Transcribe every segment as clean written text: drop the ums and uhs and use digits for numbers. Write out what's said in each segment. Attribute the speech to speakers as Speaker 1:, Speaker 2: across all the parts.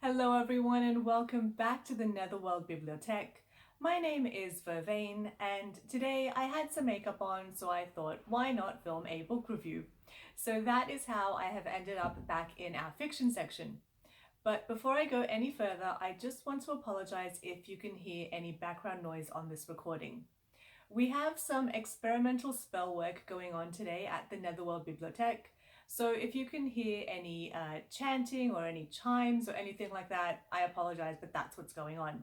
Speaker 1: Hello everyone and welcome back to the Netherworld Bibliotek. My name is Vervain and today I had some makeup on, so I thought why not film a book review. So that is how I have ended up back in our fiction section. But before I go any further, I just want to apologize if you can hear any background noise on this recording. We have some experimental spell work going on today at the Netherworld Bibliotek. So if you can hear any chanting or any chimes or anything like that, I apologize, but that's what's going on.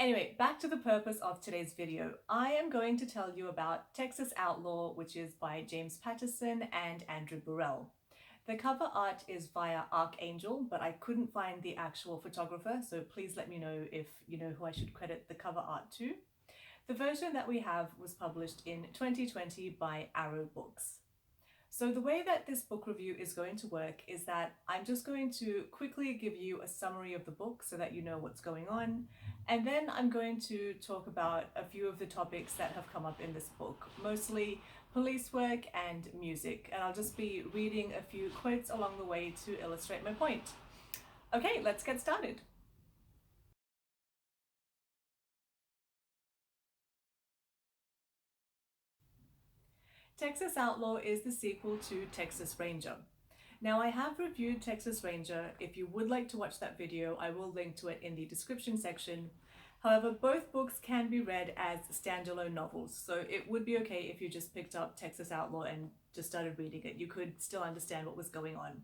Speaker 1: Anyway, back to the purpose of today's video. I am going to tell you about Texas Outlaw, which is by James Patterson and Andrew Bourelle. The cover art is via Archangel, but I couldn't find the actual photographer, so please let me know if you know who I should credit the cover art to. The version that we have was published in 2020 by Arrow Books. So the way that this book review is going to work is that I'm just going to quickly give you a summary of the book so that you know what's going on, and then I'm going to talk about a few of the topics that have come up in this book, mostly police work and music, and I'll just be reading a few quotes along the way to illustrate my point. Okay, let's get started. Texas Outlaw is the sequel to Texas Ranger. Now, I have reviewed Texas Ranger. If you would like to watch that video, I will link to it in the description section. However, both books can be read as standalone novels, so it would be okay if you just picked up Texas Outlaw and just started reading it. You could still understand what was going on.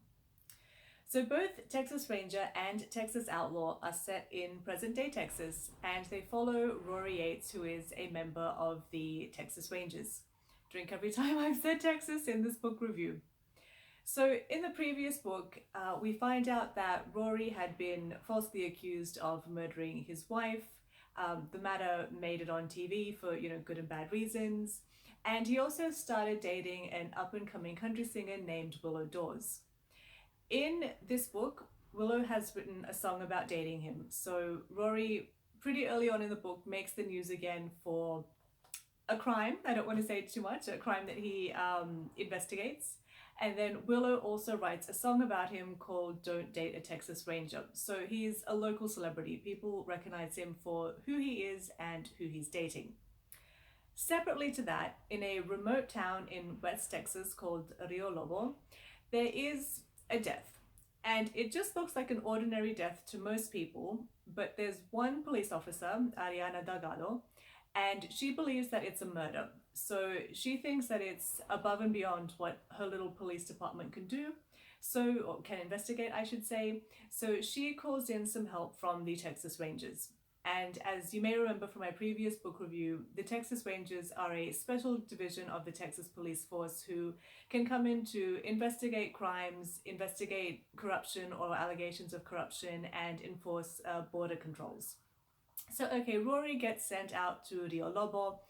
Speaker 1: So both Texas Ranger and Texas Outlaw are set in present-day Texas, and they follow Rory Yates, who is a member of the Texas Rangers. Drink every time I've said Texas in this book review. So in the previous book, we find out that Rory had been falsely accused of murdering his wife. The matter made it on TV for, good and bad reasons. And he also started dating an up-and-coming country singer named Willow Dawes. In this book, Willow has written a song about dating him. So Rory, pretty early on in the book, makes the news again for a crime. I don't want to say too much, a crime that he investigates. And then Willow also writes a song about him called Don't Date a Texas Ranger. So he's a local celebrity. People recognize him for who he is and who he's dating. Separately to that, in a remote town in West Texas called Rio Lobo, there is a death. And it just looks like an ordinary death to most people, but there's one police officer, Ariana Delgado, and she believes that it's a murder. So she thinks that it's above and beyond what her little police department can do, or can investigate, I should say. So she calls in some help from the Texas Rangers. And as you may remember from my previous book review, the Texas Rangers are a special division of the Texas Police Force who can come in to investigate crimes, investigate corruption or allegations of corruption, and enforce border controls. So, okay, Rory gets sent out to Rio Lobo,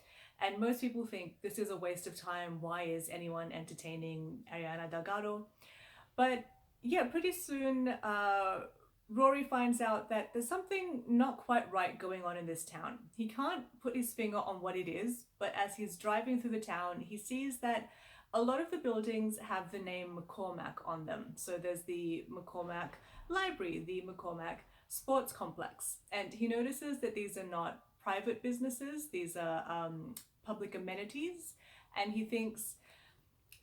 Speaker 1: and most people think this is a waste of time. Why is anyone entertaining Ariana Delgado? But yeah, pretty soon, Rory finds out that there's something not quite right going on in this town. He can't put his finger on what it is, but as he's driving through the town, he sees that a lot of the buildings have the name McCormack on them. So there's the McCormack Library, the McCormack Sports Complex, and he notices that these are not private businesses, these are public amenities, and he thinks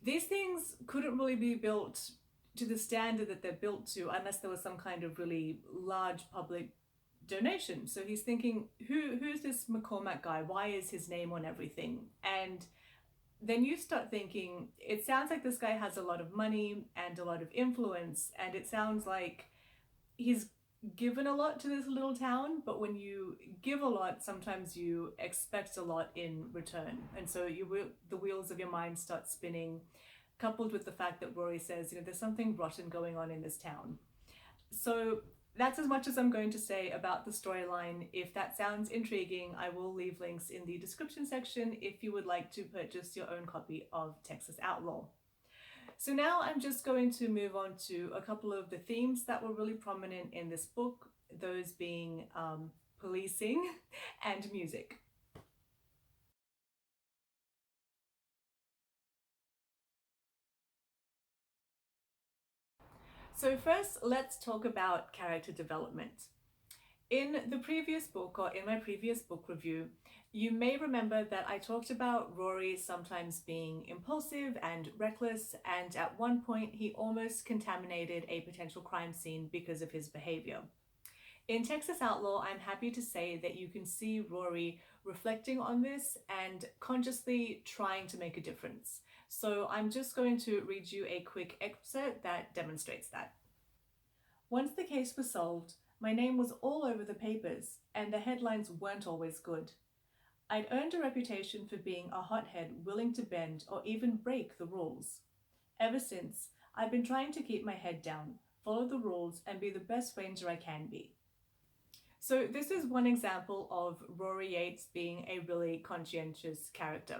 Speaker 1: these things couldn't really be built to the standard that they're built to unless there was some kind of really large public donation. So he's thinking, who's this McCormack guy? Why is his name on everything? And then you start thinking, it sounds like this guy has a lot of money and a lot of influence, and it sounds like he's given a lot to this little town, but when you give a lot, sometimes you expect a lot in return. And so the wheels of your mind start spinning, coupled with the fact that Rory says, there's something rotten going on in this town. So that's as much as I'm going to say about the storyline. If that sounds intriguing, I will leave links in the description section if you would like to purchase your own copy of Texas Outlaw. So now I'm just going to move on to a couple of the themes that were really prominent in this book, those being policing and music. So first, let's talk about character development. In the previous book, or in my previous book review, you may remember that I talked about Rory sometimes being impulsive and reckless, and at one point he almost contaminated a potential crime scene because of his behavior. In Texas Outlaw, I'm happy to say that you can see Rory reflecting on this and consciously trying to make a difference. So I'm just going to read you a quick excerpt that demonstrates that. Once the case was solved, my name was all over the papers, and the headlines weren't always good. I'd earned a reputation for being a hothead willing to bend or even break the rules. Ever since, I've been trying to keep my head down, follow the rules, and be the best ranger I can be. So this is one example of Rory Yates being a really conscientious character.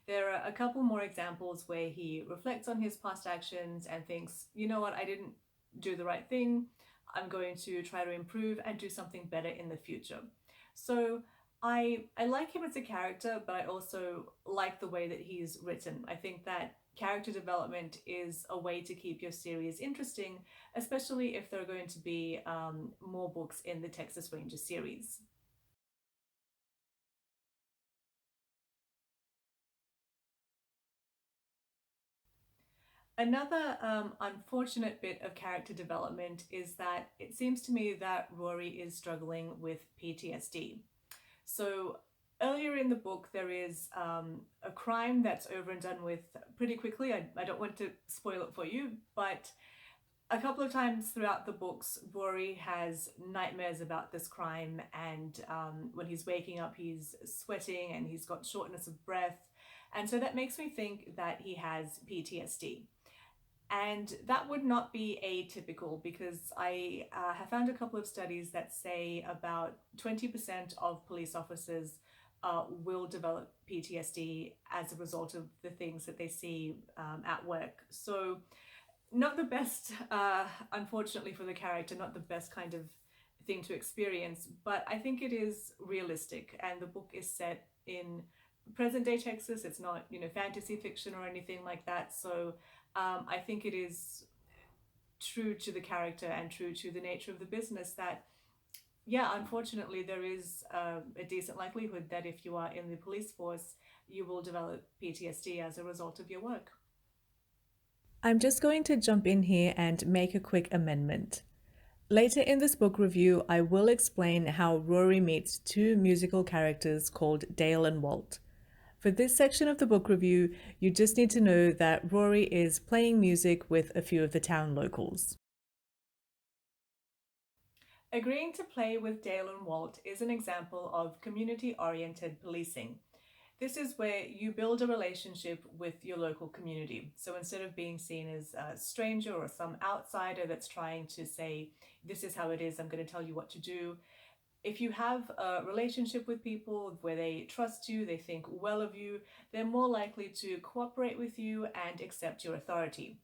Speaker 1: There are a couple more examples where he reflects on his past actions and thinks, you know what, I didn't do the right thing. I'm going to try to improve and do something better in the future. So I like him as a character, but I also like the way that he's written. I think that character development is a way to keep your series interesting, especially if there are going to be more books in the Texas Ranger series. Another unfortunate bit of character development is that it seems to me that Rory is struggling with PTSD. So earlier in the book, there is a crime that's over and done with pretty quickly. I don't want to spoil it for you, but a couple of times throughout the books, Rory has nightmares about this crime, and when he's waking up, he's sweating and he's got shortness of breath. And so that makes me think that he has PTSD. And that would not be atypical because I have found a couple of studies that say about 20% of police officers will develop PTSD as a result of the things that they see at work. So not the best, unfortunately for the character, not the best kind of thing to experience, but I think it is realistic. And the book is set in present day Texas. It's not, fantasy fiction or anything like that. So I think it is true to the character and true to the nature of the business that, yeah, unfortunately, there is a decent likelihood that if you are in the police force, you will develop PTSD as a result of your work. I'm just going to jump in here and make a quick amendment. Later in this book review, I will explain how Rory meets two musical characters called Dale and Walt. For this section of the book review, you just need to know that Rory is playing music with a few of the town locals. Agreeing to play with Dale and Walt is an example of community-oriented policing. This is where you build a relationship with your local community. So instead of being seen as a stranger or some outsider that's trying to say, this is how it is, I'm going to tell you what to do, if you have a relationship with people where they trust you, they think well of you, they're more likely to cooperate with you and accept your authority.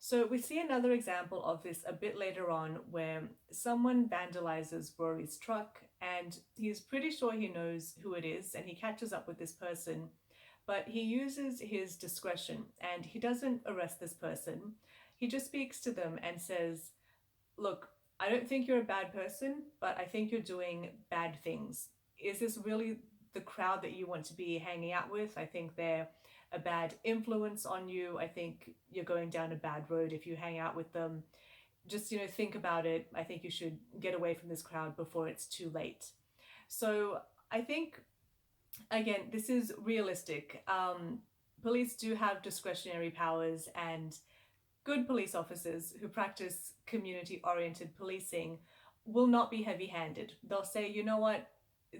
Speaker 1: So we see another example of this a bit later on where someone vandalizes Rory's truck and he's pretty sure he knows who it is and he catches up with this person, but he uses his discretion and he doesn't arrest this person. He just speaks to them and says, look, I don't think you're a bad person, but I think you're doing bad things. Is this really the crowd that you want to be hanging out with? I think they're a bad influence on you. I think you're going down a bad road if you hang out with them. Just, think about it. I think you should get away from this crowd before it's too late. So I think, again, this is realistic. Police do have discretionary powers, and good police officers who practice community oriented policing will not be heavy handed. They'll say, you know what,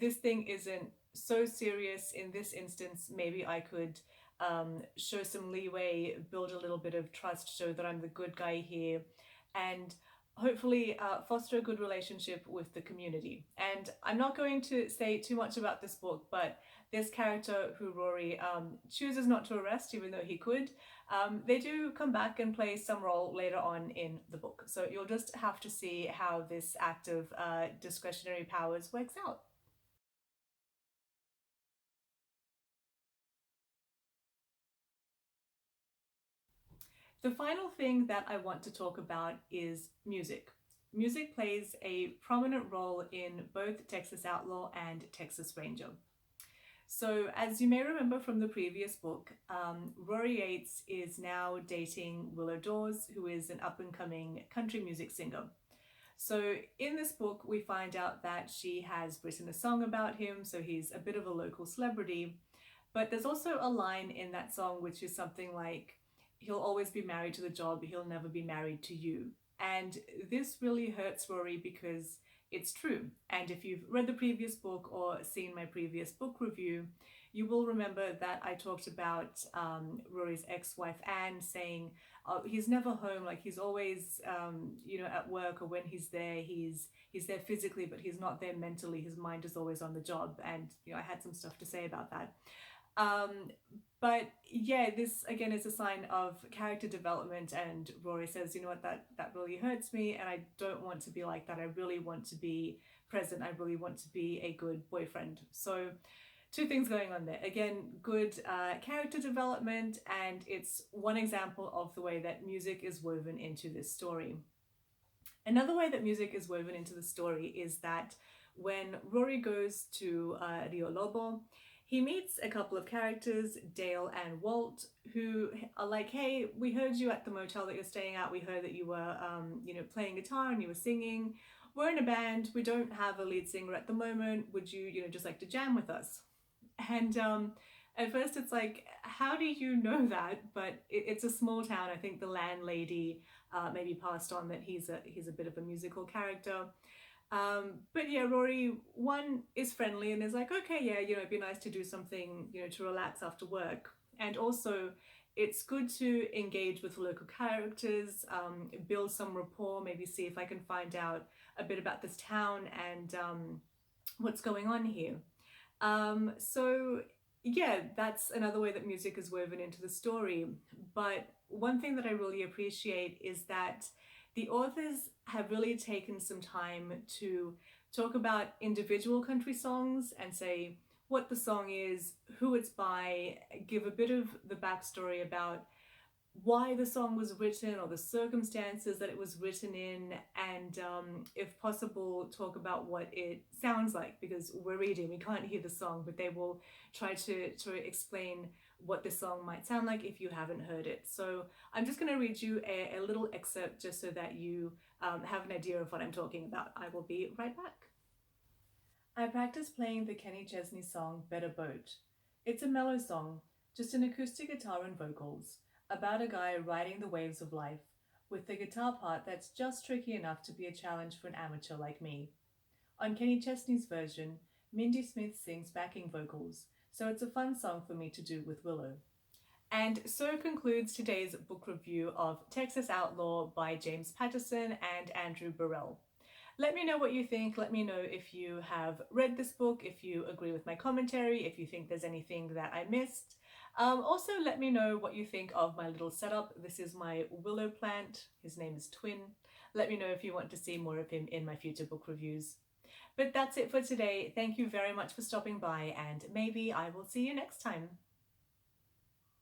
Speaker 1: this thing isn't so serious in this instance. Maybe I could show some leeway, build a little bit of trust, show that I'm the good guy here, and hopefully foster a good relationship with the community. And I'm not going to say too much about this book, but this character who Rory chooses not to arrest, even though he could, they do come back and play some role later on in the book. So you'll just have to see how this act of discretionary powers works out. The final thing that I want to talk about is music. Music plays a prominent role in both Texas Outlaw and Texas Ranger. So, as you may remember from the previous book, Rory Yates is now dating Willow Dawes, who is an up-and-coming country music singer. So in this book, we find out that she has written a song about him, so he's a bit of a local celebrity. But there's also a line in that song which is something like, he'll always be married to the job, he'll never be married to you. And this really hurts Rory because it's true. And if you've read the previous book or seen my previous book review, you will remember that I talked about Rory's ex-wife Anne saying, he's never home, like he's always, at work, or when he's there, he's there physically, but he's not there mentally. His mind is always on the job. And, I had some stuff to say about that. But yeah, this again is a sign of character development, and Rory says, you know what, that really hurts me, and I don't want to be like that. I really want to be present. I really want to be a good boyfriend. So two things going on there. Again, good character development, and it's one example of the way that music is woven into this story. Another way that music is woven into the story is that when Rory goes to Rio Lobo, he meets a couple of characters, Dale and Walt, who are like, hey, we heard you at the motel that you're staying at. We heard that you were, playing guitar and you were singing. We're in a band. We don't have a lead singer at the moment. Would you, just like to jam with us? And at first it's like, how do you know that? But it's a small town. I think the landlady maybe passed on that he's a bit of a musical character. But yeah, Rory, one, is friendly and is like, okay, yeah, it'd be nice to do something, to relax after work. And also, it's good to engage with local characters, build some rapport, maybe see if I can find out a bit about this town and what's going on here. So yeah, that's another way that music is woven into the story. But one thing that I really appreciate is that the authors have really taken some time to talk about individual country songs and say what the song is, who it's by, give a bit of the backstory about why the song was written or the circumstances that it was written in, and if possible, talk about what it sounds like, because we're reading, we can't hear the song, but they will try to explain what the song might sound like if you haven't heard it. So I'm just going to read you a little excerpt just so that you have an idea of what I'm talking about. I will be right back. I practiced playing the Kenny Chesney song Better Boat. It's a mellow song, just an acoustic guitar and vocals, about a guy riding the waves of life, with the guitar part that's just tricky enough to be a challenge for an amateur like me. On Kenny Chesney's version, Mindy Smith sings backing vocals, so it's a fun song for me to do with Willow. And so concludes today's book review of Texas Outlaw by James Patterson and Andrew Bourelle. Let me know what you think. Let me know if you have read this book, if you agree with my commentary, if you think there's anything that I missed. Also, let me know what you think of my little setup. This is my willow plant. His name is Twin. Let me know if you want to see more of him in my future book reviews. But that's it for today. Thank you very much for stopping by, and maybe I will see you next time.